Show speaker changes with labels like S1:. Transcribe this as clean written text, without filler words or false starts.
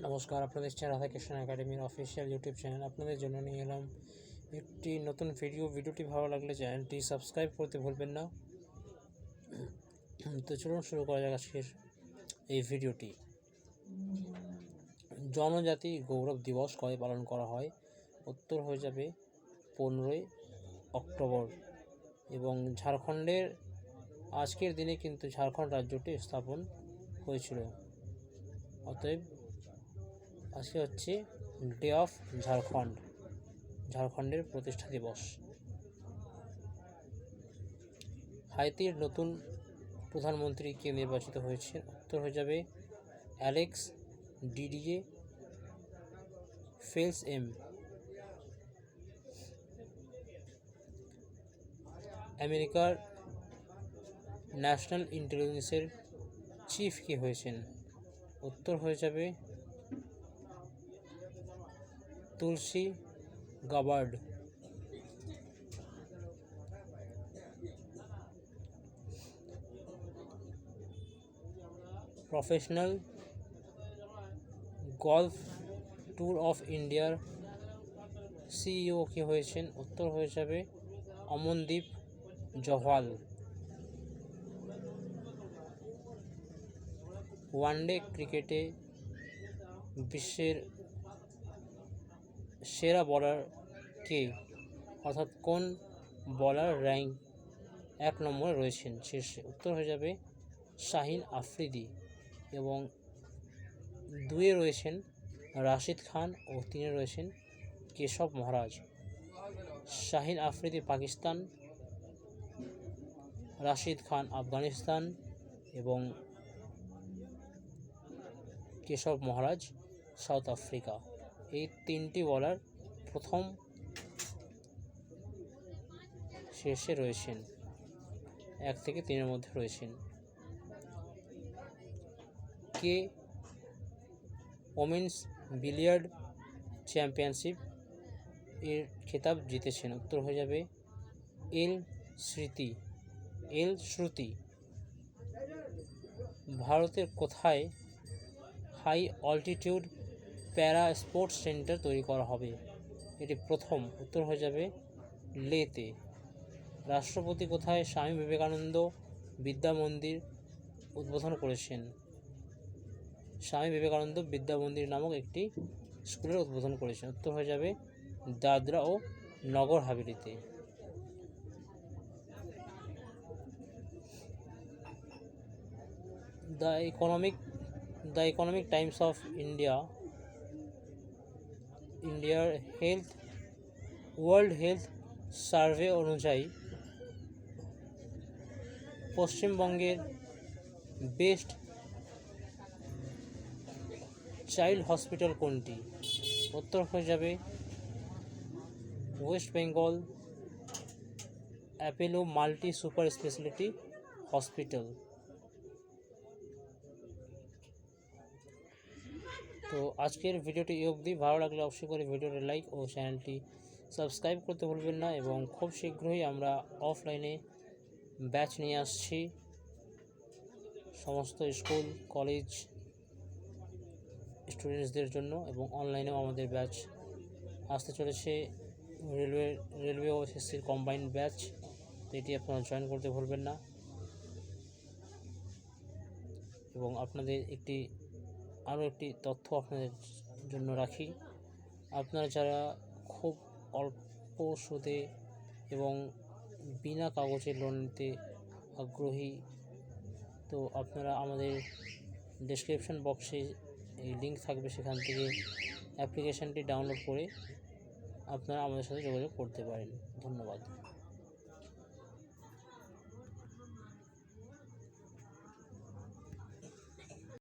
S1: নমস্কার, আপনাদের দেখছেন রাধাকৃষ্ণ একাডেমির অফিসিয়াল ইউটিউব চ্যানেল। আপনাদের জন্য নিয়ে এলাম একটি নতুন ভিডিওটি ভালো লাগলে চ্যানেলটি সাবস্ক্রাইব করতে ভুলবেন না। তো চলুন শুরু করা যাক আজকের এই ভিডিওটি। জনজাতি গৌরব দিবস কবে পালন করা হয়? উত্তর হয়ে যাবে 15ই অক্টোবর। এবং ঝাড়খণ্ডের আজকের দিনে কিন্তু ঝাড়খণ্ড রাজ্যটি স্থাপন হয়েছিল। অতএব আজকে হচ্ছে ডে অফ ঝাড়খণ্ডের প্রতিষ্ঠা দিবস। হাইতির নতুন প্রধানমন্ত্রী কে নির্বাচিত হয়েছে? উত্তর হয়ে যাবে অ্যালেক্স ডিডিয়ে ফেলস এম। আমেরিকার ন্যাশনাল ইন্টেলিজেন্সের চিফ কে হয়েছেন? উত্তর হয়ে যাবে Tulsi Gabbard. Professional golf tour of ইন্ডিয়ার সিইও কে হয়েছেন? উত্তর হয়ে যাবে অমনদীপ জহওয়াল। ওয়ানডে ক্রিকেটে বিশ্বের সেরা বলার কে, অর্থাৎ কোন বলার র্যাঙ্ক 1 নম্বরে রয়েছেন শীর্ষে? উত্তর হয়ে যাবে শাহিন আফ্রিদি। এবং 2-এ রয়েছেন রাশিদ খান ও 3-এ রয়েছেন কেশব মহারাজ। শাহিন আফ্রিদি পাকিস্তান, রাশিদ খান আফগানিস্তান এবং কেশব মহারাজ সাউথ আফ্রিকা। এই 3টি বলার প্রথম শীর্ষে রয়েছেন, 1 থেকে 3-এর মধ্যে রয়েছেন। কে ওমেন্স বিলিয়ার্ড চ্যাম্পিয়নশিপ এর খেতাব জিতেছেন? উত্তর হয়ে যাবে এল শ্রুতি। ভারতের কোথায় হাই অল্টিটিউড প্যারা স্পোর্টস সেন্টার তৈরি করা হবে? এটি প্রথম। উত্তর হয়ে যাবে লেতে। রাষ্ট্রপতি কোথায় স্বামী বিবেকানন্দ বিদ্যা মন্দির উদ্বোধন করেছেন? স্বামী বিবেকানন্দ বিদ্যা মন্দির নামক একটি স্কুলের উদ্বোধন করেছেন। উত্তর হয়ে যাবে দাদরা ও নগর হাভেলিতে। দ্য ইকোনমিক টাইমস অফ ইন্ডিয়ার ওয়ার্ল্ড হেলথ সার্ভে অনুযায়ী পশ্চিমবঙ্গের বেস্ট চাইল্ড হসপিটাল কোনটি? উত্তর হয়ে যাবে West Bengal Apollo multi super speciality hospital. তো আজকের ভিডিওটি এই অবধি। ভালো লাগলে অবশ্যই করে ভিডিওটি লাইক ও চ্যানেলটি সাবস্ক্রাইব করতে ভুলবেন না। এবং খুব শীঘ্রই আমরা অফলাইনে ব্যাচ নিয়ে আসছি সমস্ত স্কুল কলেজ স্টুডেন্টসদের জন্য, এবং অনলাইনেও আমাদের ব্যাচ আসতে চলেছে। রেলওয়ে ও এসএসসির কম্বাইন্ড ব্যাচ, তো এটি আপনারা জয়েন করতে ভুলবেন না। এবং আপনাদের আরও একটি তথ্য আপনাদের জন্য রাখি। আপনারা যারা খুব অল্প সুদে এবং বিনা কাগজে লোন নিতে আগ্রহী, তো আপনারা আমাদের ডেসক্রিপশন বক্সে এই লিঙ্ক থাকবে, সেখান থেকে অ্যাপ্লিকেশানটি ডাউনলোড করে আপনারা আমাদের সাথে যোগাযোগ করতে পারেন। ধন্যবাদ।